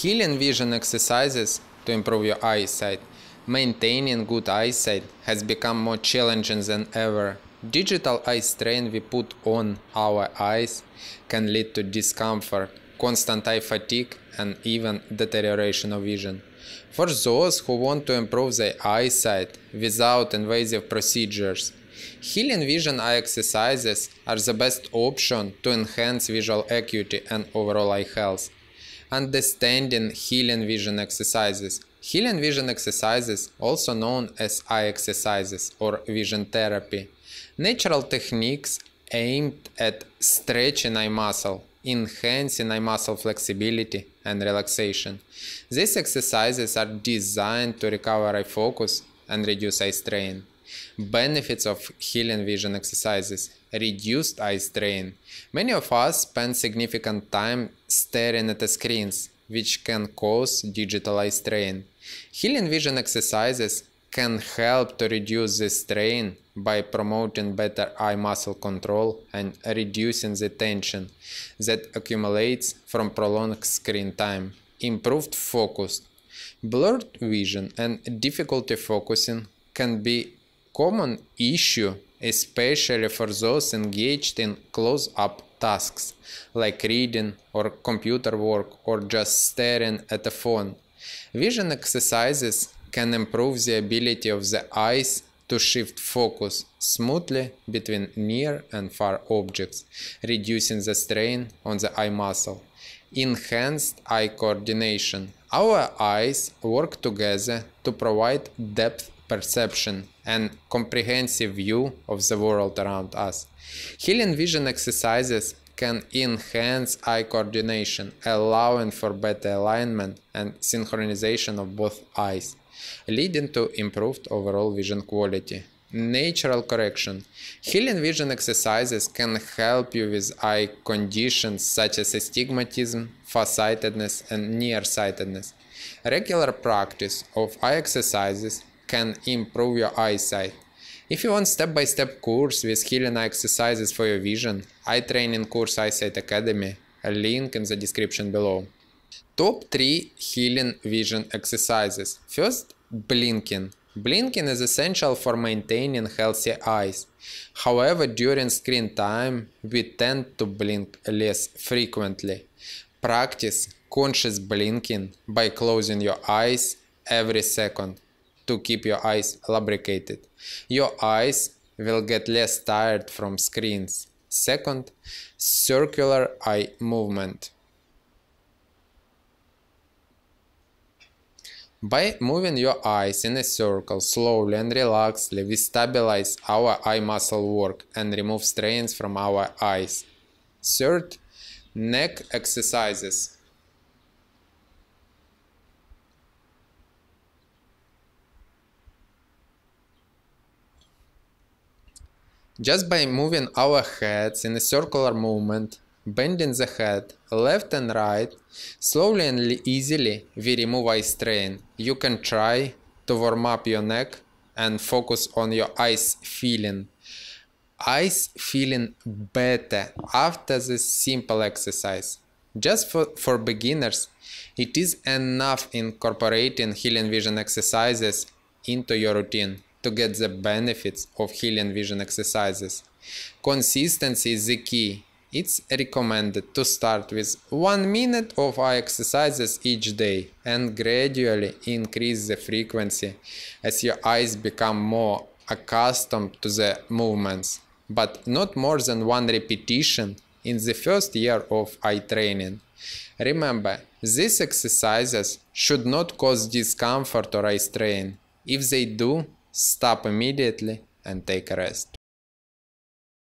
Healing vision exercises to improve your eyesight. Maintaining good eyesight has become more challenging than ever. Digital eye strain we put on our eyes can lead to discomfort, constant eye fatigue, and even deterioration of vision. For those who want to improve their eyesight without invasive procedures, healing vision eye exercises are the best option to enhance visual acuity and overall eye health. Understanding healing vision exercises. Healing vision exercises, also known as eye exercises or vision therapy, natural techniques aimed at stretching eye muscle, enhancing eye muscle flexibility and relaxation. These exercises are designed to recover eye focus and reduce eye strain. Benefits of healing vision exercises. Reduced eye strain. Many of us spend significant time staring at the screens, which can cause digital eye strain. Healing vision exercises can help to reduce this strain by promoting better eye muscle control and reducing the tension that accumulates from prolonged screen time. Improved focus. Blurred vision and difficulty focusing can be common issue, especially for those engaged in close-up tasks like reading or computer work or just staring at a phone. Vision exercises can improve the ability of the eyes to shift focus smoothly between near and far objects, reducing the strain on the eye muscle. Enhanced eye coordination. Our eyes work together to provide depth perception and comprehensive view of the world around us. Healing vision exercises can enhance eye coordination, allowing for better alignment and synchronization of both eyes, leading to improved overall vision quality. Natural correction. Healing vision exercises can help you with eye conditions such as astigmatism, farsightedness, and nearsightedness. Regular practice of eye exercises can improve your eyesight. If you want step-by-step course with healing eye exercises for your vision, eye training course Eyesight Academy, a link in the description below. Top 3 healing vision exercises. First, blinking. Blinking is essential for maintaining healthy eyes. However, during screen time, we tend to blink less frequently. Practice conscious blinking by closing your eyes every second to keep your eyes lubricated. Your eyes will get less tired from screens. Second, circular eye movement. By moving your eyes in a circle slowly and relaxedly, we stabilize our eye muscle work and remove strains from our eyes. Third, neck exercises. Just by moving our heads in a circular movement, bending the head left and right, slowly and easily we remove eye strain. You can try to warm up your neck and focus on your eyes feeling better after this simple exercise. Just for beginners, it is enough incorporating healing vision exercises into your routine to get the benefits of healing vision exercises. Consistency is the key. It's recommended to start with 1 minute of eye exercises each day and gradually increase the frequency as your eyes become more accustomed to the movements, but not more than 1 repetition in the first year of eye training. Remember, these exercises should not cause discomfort or eye strain. If they do, stop immediately and take a rest.